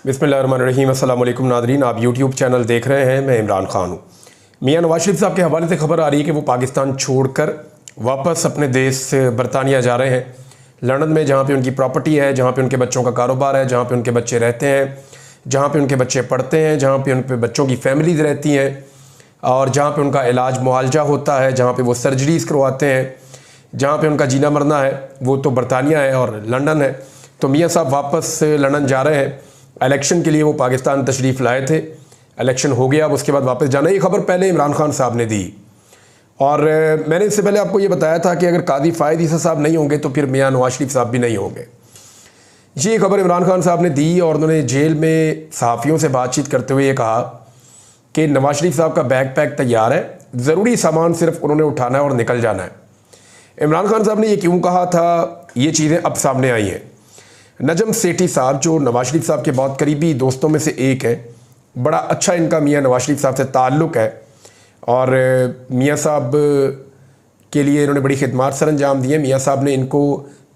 बिस्मिल्लाहिर्रहमानिर्रहीम। अस्सलाम वालेकुम नादरीन, आप यूट्यूब चैनल देख रहे हैं। मैं इमरान खान हूँ। मियां नवाज शरीफ साहब के हवाले से खबर आ रही है कि वो पाकिस्तान छोड़कर वापस अपने देश बरतानिया जा रहे हैं, लंदन में, जहाँ पे उनकी प्रॉपर्टी है, जहाँ पे उनके बच्चों का कारोबार है, जहाँ पे उनके बच्चे रहते हैं, जहाँ पे उनके बच्चे पढ़ते हैं, जहाँ पे उनके बच्चों की फैमिलीज रहती हैं और जहाँ पे उनका इलाज मुआलजा होता है, जहाँ पे वो सर्जरीज करवाते हैं, जहाँ पे उनका जीना मरना है, वो तो बरतानिया है और लंदन है। तो मियाँ साहब वापस लंदन जा रहे हैं। इलेक्शन के लिए वो पाकिस्तान तशरीफ़ लाए थे, इलेक्शन हो गया, अब उसके बाद वापस जाना। ये खबर पहले इमरान खान साहब ने दी और मैंने इससे पहले आपको ये बताया था कि अगर कादी फ़ायद ईसा साहब नहीं होंगे तो फिर मियाँ नवाज शरीफ साहब भी नहीं होंगे। ये खबर इमरान खान साहब ने दी और उन्होंने जेल में सहाफ़ियों से बातचीत करते हुए ये कहा कि नवाज शरीफ साहब का बैग पैक तैयार है, ज़रूरी सामान सिर्फ उन्होंने उठाना है और निकल जाना है। इमरान खान साहब ने ये क्यों कहा था, ये चीज़ें अब सामने आई हैं। नजम सेठी साहब जो नवाज शरीफ साहब के बहुत करीबी दोस्तों में से एक है, बड़ा अच्छा इनका मियाँ नवाज शरीफ साहब से ताल्लुक़ है और मियाँ साहब के लिए इन्होंने बड़ी खिदमत सर अंजाम दी है। मियाँ साहब ने इनको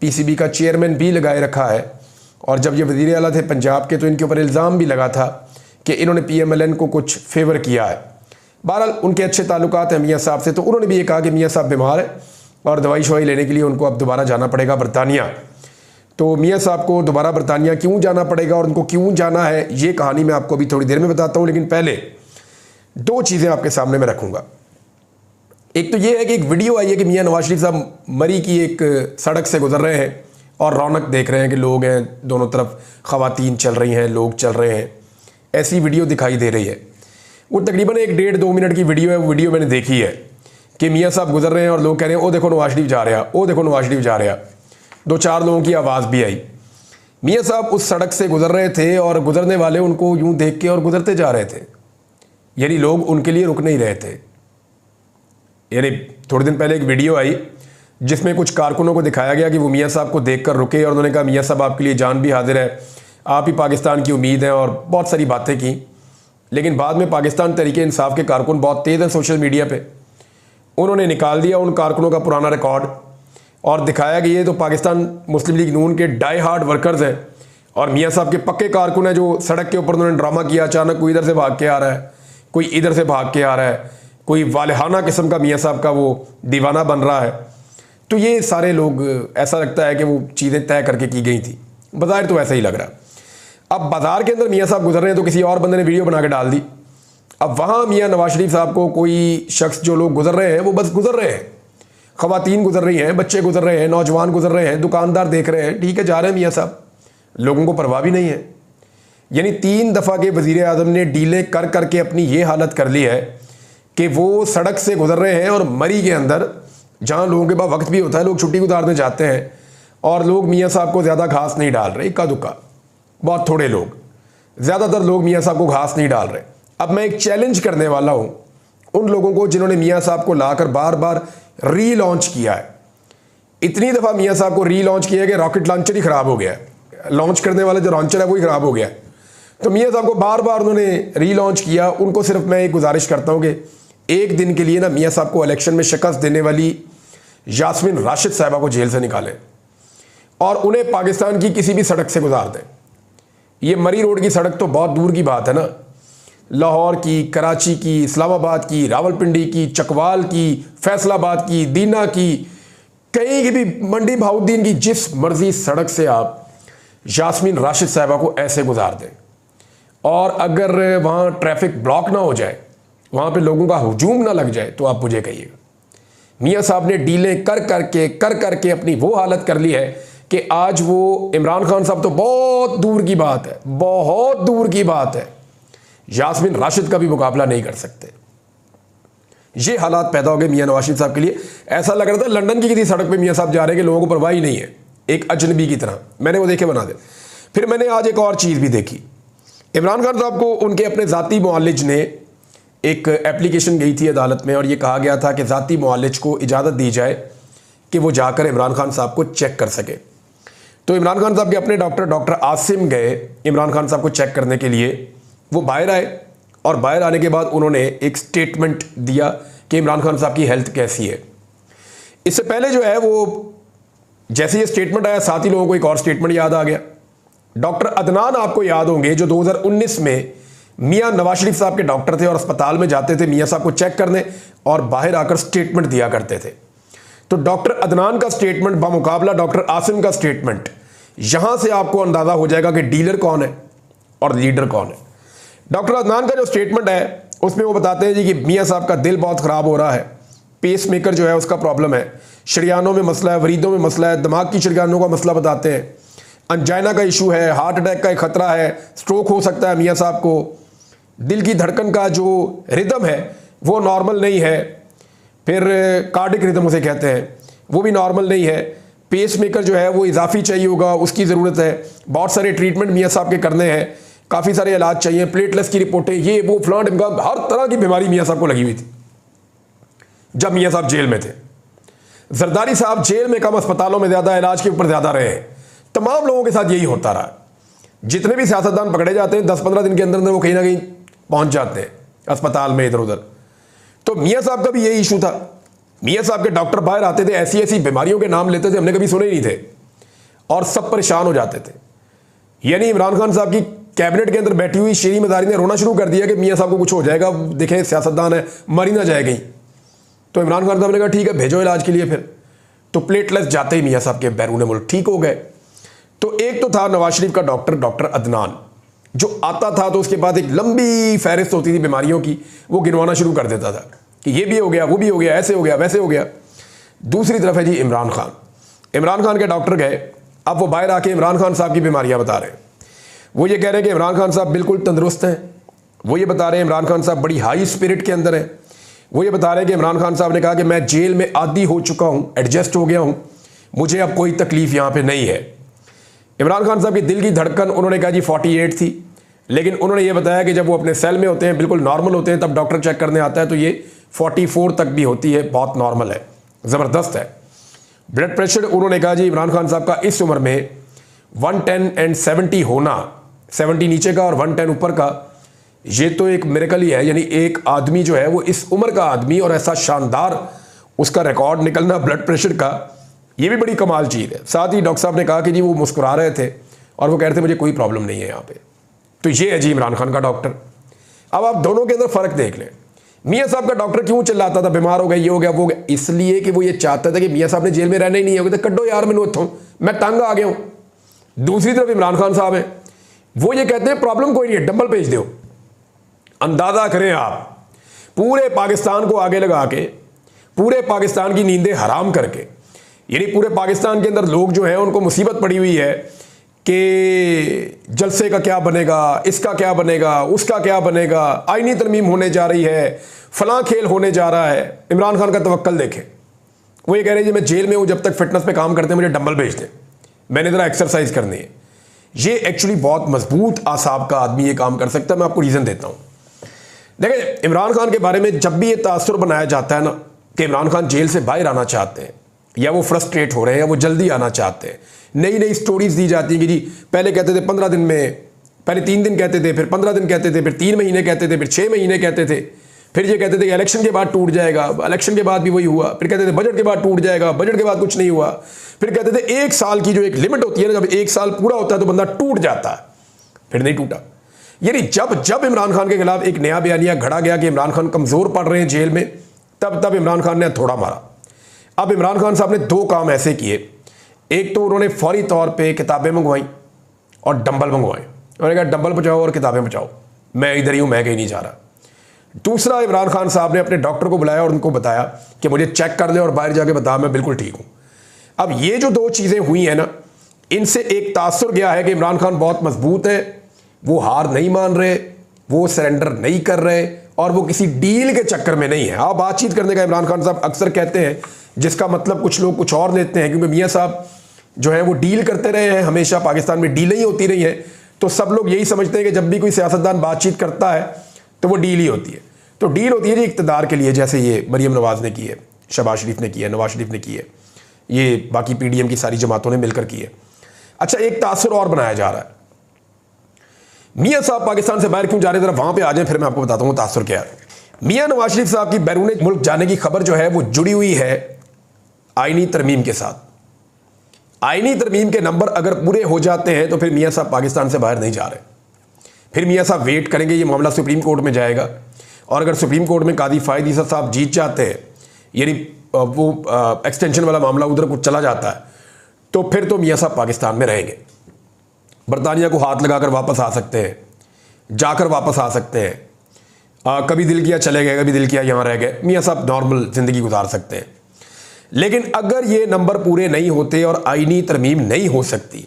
पीसीबी का चेयरमैन भी लगाए रखा है और जब ये वज़ीर आला थे पंजाब के तो इनके ऊपर इल्ज़ाम भी लगा था कि इन्होंने PMLN को कुछ फेवर किया है। बहरहाल उनके अच्छे ताल्लुकात हैं मियाँ साहब से, तो उन्होंने भी ये कहा कि मियाँ साहब बीमार है और दवाई शवाई लेने के लिए उनको अब दोबारा जाना पड़ेगा बरतानिया। तो मियाँ साहब को दोबारा बरतानिया क्यों जाना पड़ेगा और उनको क्यों जाना है, ये कहानी मैं आपको अभी थोड़ी देर में बताता हूँ, लेकिन पहले दो चीज़ें आपके सामने मैं रखूँगा। एक तो ये है कि एक वीडियो आई है कि मियाँ नवाज शरीफ साहब मरी की एक सड़क से गुजर रहे हैं और रौनक देख रहे हैं कि लोग हैं, दोनों तरफ ख़वातीन चल रही हैं, लोग चल रहे हैं, ऐसी वीडियो दिखाई दे रही है। वो तकरीबन 1-1.5-2 मिनट की वीडियो है। वो वीडियो मैंने देखी है कि मियाँ साहब गुजर रहे हैं और लोग कह रहे हैं ओ देखो नवाज शरीफ जा रहा, ओ देखो नवाज शरीफ जा रहा। 2-4 लोगों की आवाज़ भी आई। मियाँ साहब उस सड़क से गुजर रहे थे और गुजरने वाले उनको यूं देख के और गुजरते जा रहे थे, यानी लोग उनके लिए रुक नहीं रहे थे। यानी थोड़े दिन पहले एक वीडियो आई जिसमें कुछ कारकुनों को दिखाया गया कि वो मियाँ साहब को देखकर रुके और उन्होंने कहा मियाँ साहब आपके लिए जान भी हाजिर है, आप ही पाकिस्तान की उम्मीद हैं, और बहुत सारी बातें की। लेकिन बाद में पाकिस्तान तहरीके इंसाफ के कारकुन बहुत तेज़ हैं सोशल मीडिया पर, उन्होंने निकाल दिया उन कारकुनों का पुराना रिकॉर्ड और दिखाया कि ये तो पाकिस्तान मुस्लिम लीग नून के डाई हार्ड वर्कर्स हैं और मियाँ साहब के पक्के कारकुन हैं जो सड़क के ऊपर उन्होंने ड्रामा किया। अचानक कोई इधर से भाग के आ रहा है, कोई इधर से भाग के आ रहा है, कोई वालेहाना किस्म का मियाँ साहब का वो दीवाना बन रहा है। तो ये सारे लोग, ऐसा लगता है कि वो चीज़ें तय करके की गई थी, बाज़ाहिर तो ऐसा ही लग रहा। अब बाज़ार के अंदर मियाँ साहब गुजर रहे हैं तो किसी और बंदे ने वीडियो बना के डाल दी। अब वहाँ मियाँ नवाज शरीफ साहब को कोई शख्स, जो लोग गुजर रहे हैं वो बस गुजर रहे हैं, ख़वातीन गुजर रही हैं, बच्चे गुजर रहे हैं, नौजवान गुजर रहे हैं, दुकानदार देख रहे हैं, ठीक है जा रहे हैं मियाँ साहब, लोगों को परवाह भी नहीं है। यानी 3 दफ़ा के वज़ीर आज़म ने डीले कर करके अपनी ये हालत कर ली है कि वो सड़क से गुजर रहे हैं और मरी के अंदर, जहाँ लोगों के पास वक्त भी होता है, लोग छुट्टी गुजारने जाते हैं और लोग मियाँ साहब को ज़्यादा घास नहीं डाल रहे, इक्का दुक्का, बहुत थोड़े लोग, ज़्यादातर लोग मियाँ साहब को घास नहीं डाल रहे। अब मैं एक चैलेंज करने वाला हूँ उन लोगों को जिन्होंने मियाँ साहब को लाकर बार बार रीलॉन्च किया है। इतनी दफ़ा मियाँ साहब को रीलॉन्च किया कि रॉकेट लॉन्चर ही ख़राब हो गया है, लॉन्च करने वाला जो लॉन्चर है वो ही ख़राब हो गया है। तो मियाँ साहब को बार बार उन्होंने रीलॉन्च किया। उनको सिर्फ मैं एक गुजारिश करता हूँ कि एक दिन के लिए ना मियाँ साहब को इलेक्शन में शिकस्त देने वाली यास्मीन राशिद साहिबा को जेल से निकालें और उन्हें पाकिस्तान की किसी भी सड़क से गुजार दें। ये मरी रोड की सड़क तो बहुत दूर की बात है ना, लाहौर की, कराची की, इस्लामाबाद की, रावलपिंडी की, चकवाल की, फैसलाबाद की, दीना की, कहीं की भी, मंडी बहाउद्दीन की, जिस मर्जी सड़क से आप यास्मीन राशिद साहिबा को ऐसे गुजार दें और अगर वहाँ ट्रैफिक ब्लॉक ना हो जाए, वहाँ पे लोगों का हुजूम ना लग जाए, तो आप मुझे कहिएगा। मियाँ साहब ने डीलें कर करके अपनी वो हालत कर ली है कि आज वो इमरान खान साहब तो बहुत दूर की बात है, बहुत दूर की बात है, यास्मीन राशिद का भी मुकाबला नहीं कर सकते। ये हालात पैदा हो गए मियाँ नवाज शरीफ साहब के लिए। ऐसा लग रहा था लंदन की किसी सड़क पे मियाँ साहब जा रहे हैं कि लोगों को परवाह ही नहीं है, एक अजनबी की तरह। मैंने वो देखे बना दे। फिर मैंने आज एक और चीज़ भी देखी। इमरान खान साहब को उनके अपने ज़ाती मुआलिज ने एक एप्लीकेशन गई थी अदालत में और ये कहा गया था कि ज़ाती मुआलिज को इजाज़त दी जाए कि वो जाकर इमरान खान साहब को चेक कर सके। तो इमरान खान साहब के अपने डॉक्टर आसिम गए इमरान खान साहब को चेक करने के लिए। वो बाहर आए और बाहर आने के बाद उन्होंने एक स्टेटमेंट दिया कि इमरान खान साहब की हेल्थ कैसी है। इससे पहले जो है वो, जैसे ये स्टेटमेंट आया, साथ ही लोगों को एक और स्टेटमेंट याद आ गया डॉक्टर अदनान आपको याद होंगे, जो 2019 में मियां नवाज शरीफ साहब के डॉक्टर थे और अस्पताल में जाते थे मियां साहब को चेक करने और बाहर आकर स्टेटमेंट दिया करते थे। तो डॉक्टर अदनान का स्टेटमेंट बामुकाबला डॉक्टर आसिम का स्टेटमेंट, यहां से आपको अंदाजा हो जाएगा कि डीलर कौन है और लीडर कौन है। डॉक्टर अदनान का जो स्टेटमेंट है उसमें वो बताते हैं जी कि मियां साहब का दिल बहुत ख़राब हो रहा है, पेस मेकर जो है उसका प्रॉब्लम है, शरियानों में मसला है, वरीदों में मसला है, दिमाग की शरियानों का मसला बताते हैं, अंजाइना का इशू है, हार्ट अटैक का एक खतरा है, स्ट्रोक हो सकता है मियां साहब को, दिल की धड़कन का जो रिदम है वो नॉर्मल नहीं है, फिर कार्डिक रिदम उसे कहते हैं वो भी नॉर्मल नहीं है, पेस मेकर जो है वो इजाफी चाहिए होगा, उसकी ज़रूरत है, बहुत सारे ट्रीटमेंट मियां साहब के करने हैं, काफ़ी सारे इलाज चाहिए, प्लेटलेट्स की रिपोर्टें, ये वो फलां ढिमका, हर तरह की बीमारी मियां साहब को लगी हुई थी जब मियां साहब जेल में थे। जरदारी साहब जेल में कम, अस्पतालों में ज़्यादा, इलाज के ऊपर ज़्यादा रहे हैं। तमाम लोगों के साथ यही होता रहा। जितने भी सियासतदान पकड़े जाते हैं 10-15 दिन के अंदर अंदर वो कहीं ना कहीं पहुंच जाते हैं अस्पताल में इधर उधर। तो मियां साहब का भी यही इशू था। मियां साहब के डॉक्टर बाहर आते थे, ऐसी ऐसी बीमारियों के नाम लेते थे हमने कभी सुने ही नहीं थे और सब परेशान हो जाते थे। यानी इमरान खान साहब की कैबिनेट के अंदर बैठी हुई शेरी मदारी ने रोना शुरू कर दिया कि मियां साहब को कुछ हो जाएगा, देखें सियासतदान है, मरी ना जाए कहीं। तो इमरान खान साहब ने कहा ठीक है भेजो इलाज के लिए। फिर तो प्लेटलेट्स जाते ही मियां साहब के बैरून मुल्क ठीक हो गए। तो एक तो था नवाज शरीफ का डॉक्टर अदनान, जो आता था तो उसके बाद एक लंबी फहरिस्त होती थी बीमारियों की, वो गिनवाना शुरू कर देता था कि ये भी हो गया, वो भी हो गया, ऐसे हो गया, वैसे हो गया। दूसरी तरफ है जी इमरान खान। इमरान खान के डॉक्टर गए, अब वो बाहर आके इमरान खान साहब की बीमारियां बता रहे हैं। वो ये कह रहे हैं कि इमरान खान साहब बिल्कुल तंदुरुस्त हैं। वो ये बता रहे हैं इमरान खान साहब बड़ी हाई स्पिरिट के अंदर हैं। वो ये बता रहे हैं कि इमरान खान साहब ने कहा कि मैं जेल में आदी हो चुका हूँ, एडजस्ट हो गया हूँ, मुझे अब कोई तकलीफ यहाँ पे नहीं है। इमरान खान साहब की दिल की धड़कन उन्होंने कहा जी 48 थी, लेकिन उन्होंने ये बताया कि जब वो अपने सेल में होते हैं, बिल्कुल नॉर्मल होते हैं, तब डॉक्टर चेक करने आता है तो ये 44 तक भी होती है, बहुत नॉर्मल है, ज़बरदस्त है। ब्लड प्रेशर उन्होंने कहा जी इमरान खान साहब का इस उम्र में 110 एंड 70 होना, 70 नीचे का और 110 ऊपर का, ये तो एक मिरेकल ही है। यानी एक आदमी जो है वो इस उम्र का आदमी और ऐसा शानदार उसका रिकॉर्ड निकलना ब्लड प्रेशर का, ये भी बड़ी कमाल चीज़ है। साथ ही डॉक्टर साहब ने कहा कि जी वो मुस्कुरा रहे थे और वो कह रहे थे मुझे कोई प्रॉब्लम नहीं है यहाँ पे। तो ये है जी इमरान खान का डॉक्टर। अब आप दोनों के अंदर फ़र्क देख लें। मियां साहब का डॉक्टर क्यों चिल्लाता था बीमार हो गया, ये हो गया, वो हो गया? इसलिए कि वो ये चाहता था कि मियां साहब ने जेल में रहना ही नहीं है, तो कड्डो यार मैंने उठूँ, मैं तंग आ गया हूँ। दूसरी तरफ इमरान खान साहब हैं, वो ये कहते हैं प्रॉब्लम कोई नहीं है, डंबल भेज दो। अंदाज़ा करें आप, पूरे पाकिस्तान को आगे लगा के, पूरे पाकिस्तान की नींदें हराम करके, यानी पूरे पाकिस्तान के अंदर लोग जो हैं उनको मुसीबत पड़ी हुई है कि जलसे का क्या बनेगा, इसका क्या बनेगा, उसका क्या बनेगा, आईनी तरमीम होने जा रही है, फलां खेल होने जा रहा है। इमरान खान का तवक्कल देखें, वो ये कह रहे हैं जी मैं जेल में हूँ, जब तक फिटनेस पे काम करते हैं मुझे डंबल भेज दें, मैंने ज़रा एक्सरसाइज करनी है। ये एक्चुअली बहुत मजबूत आसाब का आदमी ये काम कर सकता है। मैं आपको रीज़न देता हूँ। देखिए इमरान खान के बारे में जब भी ये तासुर बनाया जाता है ना कि इमरान खान जेल से बाहर आना चाहते हैं, या वो फ्रस्ट्रेट हो रहे हैं, या वो जल्दी आना चाहते हैं, नई नई स्टोरीज दी जाती हैं कि जी पहले कहते थे 15 दिन में, पहले 3 दिन कहते थे, फिर 15 दिन कहते थे, फिर 3 महीने कहते थे, फिर 6 महीने कहते थे, फिर ये कहते थे कि इलेक्शन के बाद टूट जाएगा, इलेक्शन के बाद भी वही हुआ, फिर कहते थे बजट के बाद टूट जाएगा, बजट के बाद कुछ नहीं हुआ, फिर कहते थे 1 साल की जो एक लिमिट होती है ना, जब 1 साल पूरा होता है तो बंदा टूट जाता है, फिर नहीं टूटा। यानी जब जब इमरान खान के खिलाफ एक नया बयानिया घड़ा गया कि इमरान खान कमज़ोर पड़ रहे हैं जेल में, तब तब इमरान खान ने थोड़ा मारा। अब इमरान खान साहब ने 2 काम ऐसे किए। एक तो उन्होंने फौरी तौर पे किताबें मंगवाई और डंबल मंगवाए। उन्होंने कहा डंबल पहुँचाओ और किताबें पहुँचाओ, मैं इधर ही हूँ, मैं कहीं नहीं जा रहा। दूसरा, इमरान खान साहब ने अपने डॉक्टर को बुलाया और उनको बताया कि मुझे चेक कर ले और बाहर जाके बता मैं बिल्कुल ठीक हूँ। अब ये जो 2 चीज़ें हुई हैं ना, इनसे एक तासुर गया है कि इमरान खान बहुत मजबूत है, वो हार नहीं मान रहे, वो सरेंडर नहीं कर रहे और वो किसी डील के चक्कर में नहीं है। आप बातचीत करने का इमरान खान साहब अक्सर कहते हैं, जिसका मतलब कुछ लोग कुछ और लेते हैं, क्योंकि मियां साहब जो है वो डील करते रहे हैं, हमेशा पाकिस्तान में डीलें ही होती रही हैं, तो सब लोग यही समझते हैं कि जब भी कोई सियासतदान बातचीत करता है तो वो डील ही होती है। तो डील होती है जी इक़्तिदार के लिए, जैसे ये मरीम नवाज़ ने की है, शहबाज शरीफ ने की है, नवाज शरीफ ने की है, ये बाकी PDM की सारी जमातों ने मिलकर की है। अच्छा, एक तासुर और बनाया जा रहा है। मियां साहब पाकिस्तान से बाहर क्यों जा रहे हैं, जरा वहां पे आ जाएं, फिर मैं आपको बताता हूँ तासुर क्या है। मियां नवाज शरीफ साहब की बैरून मुल्क जाने की खबर जो है वो जुड़ी हुई है आईनी तरमीम के साथ। आईनी तरमीम के नंबर अगर पूरे हो जाते हैं तो फिर मियाँ साहब पाकिस्तान से बाहर नहीं जा रहे, फिर मियाँ साहब वेट करेंगे, ये मामला सुप्रीम कोर्ट में जाएगा और अगर सुप्रीम कोर्ट में कादी फ़ायद ईसा साहब जीत जाते हैं, यानी वो एक्सटेंशन वाला मामला उधर कुछ चला जाता है, तो फिर तो मियाँ साहब पाकिस्तान में रहेंगे, बरतानिया को हाथ लगाकर वापस आ सकते हैं, जाकर वापस आ सकते हैं, कभी दिल किया चले गए, कभी दिल किया यहाँ रह गए, मियाँ साहब नॉर्मल ज़िंदगी गुजार सकते हैं। लेकिन अगर ये नंबर पूरे नहीं होते और आईनी तरमीम नहीं हो सकती,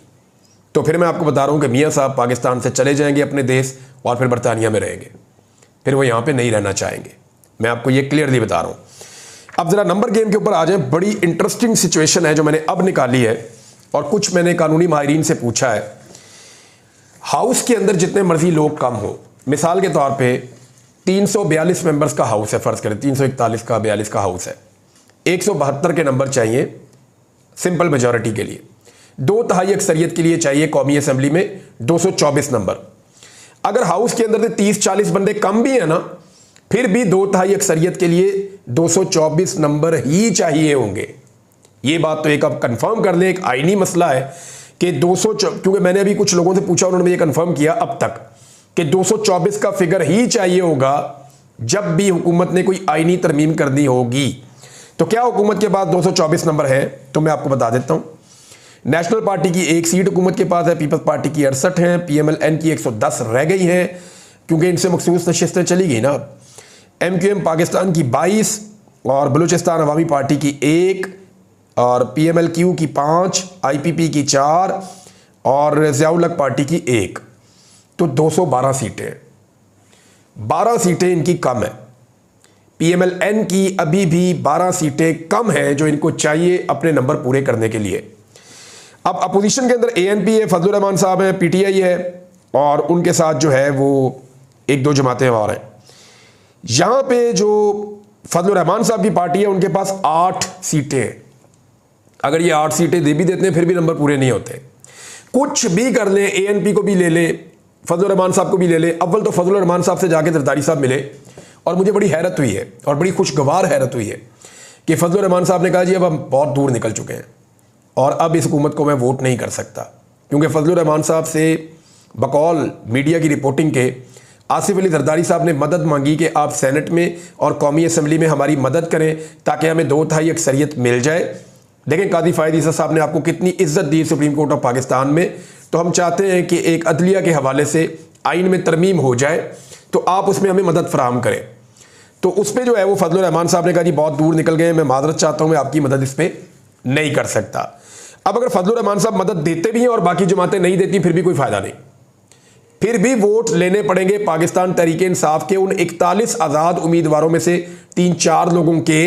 तो फिर मैं आपको बता रहा हूँ कि मियाँ साहब पाकिस्तान से चले जाएंगे अपने देश और फिर बरतानिया में रहेंगे, फिर वो यहाँ पे नहीं रहना चाहेंगे। मैं आपको ये क्लियरली बता रहा हूँ। अब ज़रा नंबर गेम के ऊपर आ जाएं। बड़ी इंटरेस्टिंग सिचुएशन है जो मैंने अब निकाली है और कुछ मैंने कानूनी माहिरीन से पूछा है। हाउस के अंदर जितने मर्जी लोग कम हो, मिसाल के तौर पे 342 मेंबर्स का हाउस है, फ़र्ज़ करें 341 का 42 का हाउस है, 172 के नंबर चाहिए सिंपल मेजॉरिटी के लिए, 2/3 अक्सरियत के लिए चाहिए कौमी असेंबली में 224 नंबर। अगर हाउस के अंदर से 30-40 बंदे कम भी है ना, फिर भी 2/3 अक्सरियत के लिए 224 नंबर ही चाहिए होंगे। ये बात तो एक आप कंफर्म कर लें, एक आईनी मसला है कि 200, क्योंकि मैंने अभी कुछ लोगों से पूछा, उन्होंने ये कंफर्म किया अब तक कि 224 का फिगर ही चाहिए होगा जब भी हुकूमत ने कोई आईनी तरमीम करनी होगी। तो क्या हुकूमत के पास 224 नंबर है? तो मैं आपको बता देता हूं। नेशनल पार्टी की 1 सीट हुकूमत के पास है, पीपल्स पार्टी की 68 है, PMLN की 110 रह गई है क्योंकि इनसे मखसूस नशिस्तें चली गई ना। MQM पाकिस्तान की 22 और बलूचिस्तान अवामी पार्टी की 1 और PMLQ की 5, IPP की 4 और ज़ियाउल-हक पार्टी की 1, तो 212 सीटें। 12 सीटें इनकी कम है। PMLN की अभी भी 12 सीटें कम हैं जो इनको चाहिए अपने नंबर पूरे करने के लिए। अब अपोजिशन के अंदर ANP है, फजलुर रहमान साहब है, PTI है और उनके साथ जो है वो 1-2 जमातें और हैं। यहाँ पे जो फजलुर रहमान साहब की पार्टी है उनके पास 8 सीटें हैं। अगर ये 8 सीटें दे भी देते हैं फिर भी नंबर पूरे नहीं होते। कुछ भी कर लें, ANP को भी ले ले, फजलुर रहमान साहब को भी ले ले। अव्वल तो फजलुर रहमान साहब से जाके जरदारी साहब मिले और मुझे बड़ी हैरत हुई है और बड़ी खुशगवार हैरत हुई है कि फजलुर रहमान साहब ने कहा जी अब हम बहुत दूर निकल चुके हैं और अब इस हुकूमत को मैं वोट नहीं कर सकता, क्योंकि फजलुर रहमान साहब से बकौल मीडिया की रिपोर्टिंग के आसिफ अली जरदारी साहब ने मदद मांगी कि आप सेनेट में और कौमी असम्बली में हमारी मदद करें ताकि हमें 2/3 अक्सरियत मिल जाए। देखें कादी फ़ायद ईसा साहब ने आपको कितनी इज्जत दी सुप्रीम कोर्ट ऑफ पाकिस्तान में। तो हम चाहते हैं कि एक अदलिया के हवाले से आइन में तरमीम हो जाए तो आप उसमें हमें मदद फराहम करें। तो उस पर जो है वो फजलुर रहमान साहब ने कहा जी बहुत दूर निकल गए, मैं माजरत चाहता हूँ, मैं आपकी मदद इस पर नहीं कर सकता। अब अगर फजलुर रहमान साहब मदद देते भी हैं और बाकी जमातें नहीं देती फिर भी कोई फायदा नहीं, फिर भी वोट लेने पड़ेंगे पाकिस्तान तहरीक-ए-इंसाफ के उन 41 आज़ाद उम्मीदवारों में से 3-4 लोगों के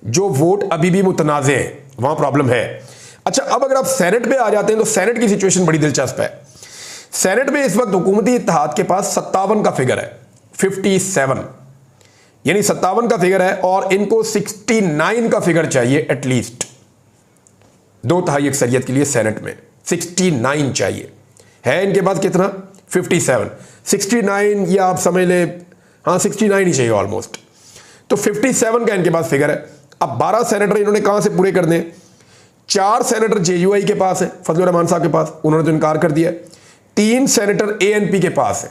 जो वोट अभी भी मुतनाज़ हैं, वहां प्रॉब्लम है। अच्छा, अब अगर आप सेनेट पे आ जाते हैं तो सेनेट की सिचुएशन बड़ी दिलचस्प है। सेनेट में इस वक्त हुकूमती इत्तेहाद के पास 57 का फिगर है, 57 यानी 57 का फिगर है और इनको 69 का फिगर चाहिए एटलीस्ट 2/3 अक्सरियत के लिए। सेनेट में 69 चाहिए, है इनके पास कितना? 57। 69 या आप समझ ले, हाँ 69 ही चाहिए ऑलमोस्ट। तो 57 का इनके पास फिगर है। अब 12 सेनेटर इन्होंने कहां से पूरे कर दें? 4 सेनेटर JUI के पास है, फजलुर रहमान साहब के पास, उन्होंने तो इनकार कर दिया। 3 सेनेटर ANP के पास है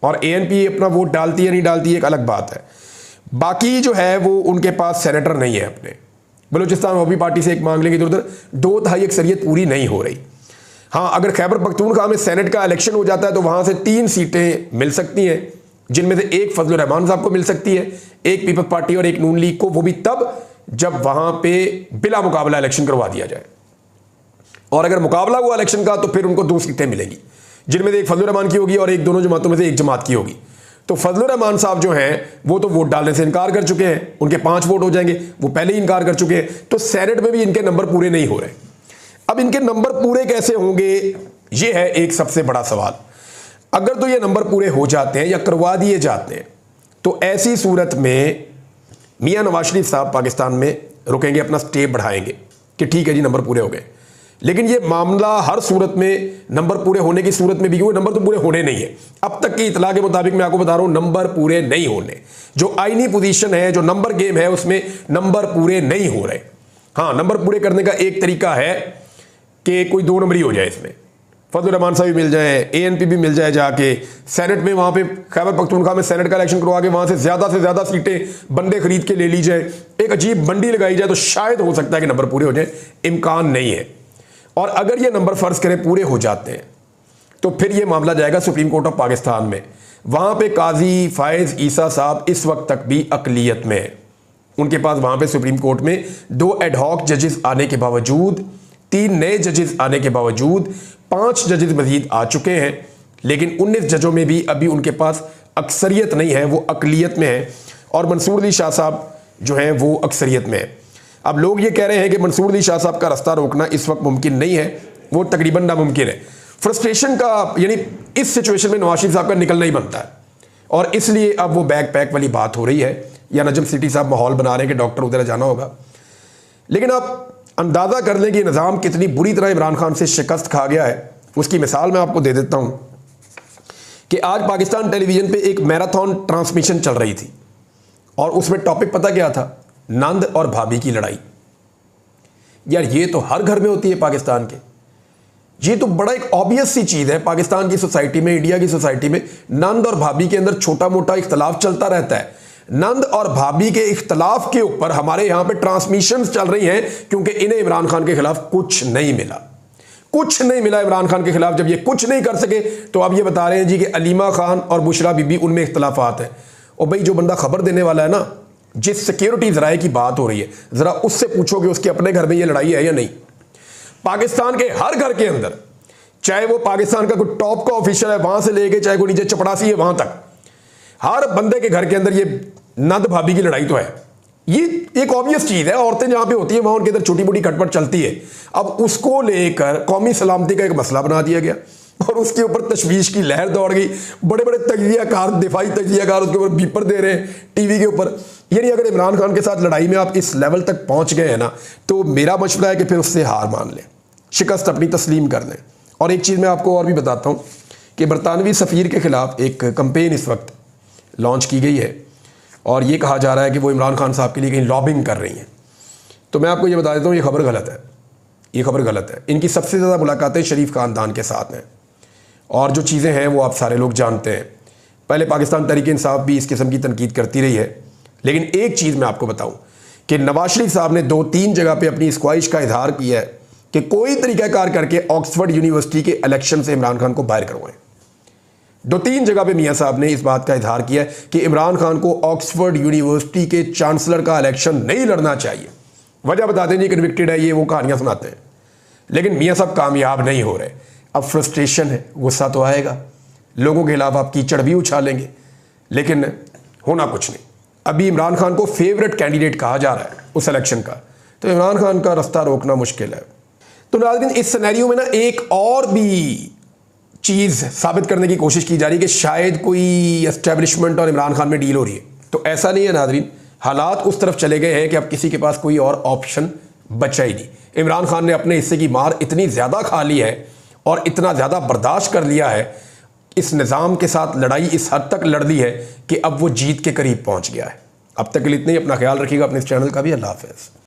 और ANP अपना वोट डालती है नहीं डालती है एक अलग बात है। बाकी जो है वो उनके पास सेनेटर नहीं है अपने। बलूचिस्तान अवामी पार्टी से एक मांग लेंगे इधर उधर, 2/3 अक्सरियत पूरी नहीं हो रही। हाँ, अगर खैबर पख्तूनख्वा में सेनेट का इलेक्शन हो जाता है तो वहां से 3 सीटें मिल सकती हैं, जिनमें से एक फजलुर रहमान साहब को मिल सकती है, एक पीपल्स पार्टी और एक नून लीग को, वो भी तब जब वहां पे बिला मुकाबला इलेक्शन करवा दिया जाए। और अगर मुकाबला हुआ इलेक्शन का तो फिर उनको 2 सीटें मिलेंगी, जिनमें से एक फजलुर रहमान की होगी और एक दोनों जमातों में से एक जमात की होगी। तो फजलुर रहमान साहब जो हैं वो तो वोट डालने से इनकार कर चुके हैं, उनके 5 वोट हो जाएंगे, वो पहले ही इनकार कर चुके हैं। तो सेनेट में भी इनके नंबर पूरे नहीं हो रहे। अब इनके नंबर पूरे कैसे होंगे, ये है एक सबसे बड़ा सवाल। अगर तो ये नंबर पूरे हो जाते हैं या करवा दिए जाते हैं तो ऐसी सूरत में मियां नवाज शरीफ साहब पाकिस्तान में रुकेंगे, अपना स्टे बढ़ाएंगे कि ठीक है जी नंबर पूरे हो गए। लेकिन ये मामला हर सूरत में नंबर पूरे होने की सूरत में भी, क्योंकि नंबर तो पूरे होने नहीं है। अब तक की इतला के मुताबिक मैं आपको बता रहा हूं नंबर पूरे नहीं होने। जो आईनी पोजीशन है, जो नंबर गेम है, उसमें नंबर पूरे नहीं हो रहे। हाँ, नंबर पूरे करने का एक तरीका है कि कोई 2 नंबरी हो जाए इसमें, फजल रहमान साहब भी मिल जाए, ANP भी मिल जाए, जाके सेनेट में वहाँ पे खैबर पख्तूनख्वा में सेनेट का इलेक्शन करवा के वहाँ से ज़्यादा सीटें बंदे खरीद के ले ली जाए, एक अजीब बंडी लगाई जाए, तो शायद हो सकता है कि नंबर पूरे हो जाए। इम्कान नहीं है। और अगर ये नंबर फ़र्ज़ करें पूरे हो जाते हैं तो फिर ये मामला जाएगा सुप्रीम कोर्ट ऑफ पाकिस्तान में। वहाँ पे काजी फायज़ ईसा साहब इस वक्त तक भी अक़लियत में है। उनके पास वहाँ पे सुप्रीम कोर्ट में 2 एडहॉक जजेस आने के बावजूद, 3 नए जजेस आने के बावजूद 5 जजेस मजीद आ चुके हैं, लेकिन 19 जजों में भी अभी उनके पास अक्सरियत नहीं है, वो अक़लियत में है। और मंसूर अली शाह साहब जो हैं वो अक्सरियत में है। अब लोग ये कह रहे हैं कि मंसूर अली शाह साहब का रास्ता रोकना इस वक्त मुमकिन नहीं है, वो तकरीबन नामुमकिन है। फ्रस्ट्रेशन का यानी इस सिचुएशन में नवाज शरीफ साहब का निकलना ही बनता है, और इसलिए अब वो बैग पैक वाली बात हो रही है, या नजम सिटी साहब माहौल बना रहे हैं कि डॉक्टर उधर जाना होगा। लेकिन आप अंदाज़ा कर लें कि निज़ाम कितनी बुरी तरह इमरान खान से शिकस्त खा गया है। उसकी मिसाल मैं आपको दे देता हूँ कि आज पाकिस्तान टेलीविज़न पे एक मैराथन ट्रांसमिशन चल रही थी, और उसमें टॉपिक पता क्या था? नंद और भाभी की लड़ाई। यार ये तो हर घर में होती है पाकिस्तान के, ये तो बड़ा एक ऑब्वियस सी चीज़ है पाकिस्तान की सोसाइटी में, इंडिया की सोसाइटी में। नंद और भाभी के अंदर छोटा मोटा इख्तलाफ चलता रहता है। नंद और भाभी के इख्तलाफ के ऊपर हमारे यहाँ पे ट्रांसमिशंस चल रही हैं, क्योंकि इन्हें इमरान खान के खिलाफ कुछ नहीं मिला, कुछ नहीं मिला इमरान खान के खिलाफ। जब ये कुछ नहीं कर सके तो अब ये बता रहे हैं जी कि अलीमा खान और बुशरा बीबी उनमें इख्तलाफात हैं। और भाई जो बंदा खबर देने वाला है ना, जिस सिक्योरिटी ज़राए की बात हो रही है, ज़रा उससे पूछो कि उसके अपने घर में ये लड़ाई है या नहीं। पाकिस्तान के हर घर के अंदर, चाहे वो पाकिस्तान का कोई टॉप का ऑफिशियल है वहां से लेके चाहे कोई नीचे चपड़ासी है वहां तक, हर बंदे के घर के अंदर ये नंद भाभी की लड़ाई तो है। ये एक ऑब्वियस चीज है, औरतें जहां पे होती है वहां उनके अंदर छोटी मोटी खटपट चलती है। अब उसको लेकर कौमी सलामती का एक मसला बना दिया गया, और उसके ऊपर तशवीश की लहर दौड़ गई। बड़े बड़े तजियाकार, दिफाई तजियाकार उसके ऊपर बीपर दे रहे हैं टीवी के ऊपर। यानी अगर इमरान खान के साथ लड़ाई में आप इस लेवल तक पहुंच गए हैं ना, तो मेरा मशवरा है कि फिर उससे हार मान लें, शिकस्त अपनी तस्लीम कर लें। और एक चीज़ मैं आपको और भी बताता हूँ कि बरतानवी सफ़ीर के ख़िलाफ़ एक कंपेन इस वक्त लॉन्च की गई है, और ये कहा जा रहा है कि वो इमरान खान साहब के लिए कहीं लॉबिंग कर रही हैं। तो मैं आपको ये बता देता हूँ, ये खबर गलत है, ये खबर गलत है। इनकी सबसे ज़्यादा मुलाकातें शरीफ ख़ानदान के साथ हैं, और जो चीज़ें हैं वो आप सारे लोग जानते हैं। पहले पाकिस्तान तहरीक इंसाफ भी इस किस्म की तनकीद करती रही है, लेकिन एक चीज़ मैं आपको बताऊँ कि नवाज शरीफ साहब ने 2-3 जगह पर अपनी इस ख्वाहिश का इजहार किया है कि कोई तरीक़ाकार करके ऑक्सफोर्ड यूनिवर्सिटी के इलेक्शन से इमरान खान को बाहर करवाएं। 2-3 जगह पे मियाँ साहब ने इस बात का इजहार किया है कि इमरान खान को ऑक्सफोर्ड यूनिवर्सिटी के चांसलर का इलेक्शन नहीं लड़ना चाहिए। वजह बताते हैं जी कन्विक्टेड है, ये वो कहानियाँ सुनाते हैं, लेकिन मियाँ साहब कामयाब नहीं हो रहे। अब फ्रस्ट्रेशन है, गुस्सा तो आएगा, लोगों के खिलाफ आप कीचड़ भी उछालेंगे, लेकिन होना कुछ नहीं। अभी इमरान खान को फेवरेट कैंडिडेट कहा जा रहा है उस इलेक्शन का, तो इमरान खान का रास्ता रोकना मुश्किल है। तो नाज़रीन, इस सिनेरियो में ना एक और भी चीज़ साबित करने की कोशिश की जा रही है कि शायद कोई एस्टेब्लिशमेंट और इमरान खान में डील हो रही है। तो ऐसा नहीं है नाज़रीन, हालात उस तरफ चले गए हैं कि अब किसी के पास कोई और ऑप्शन बचा ही नहीं। इमरान खान ने अपने हिस्से की मार इतनी ज़्यादा खा ली है और इतना ज़्यादा बर्दाश्त कर लिया है, इस निज़ाम के साथ लड़ाई इस हद तक लड़ ली है कि अब वो जीत के करीब पहुँच गया है। अब तक के लिए इतना ही। अपना ख्याल रखिएगा, अपने इस चैनल का भी। अल्लाह हाफ़िज़।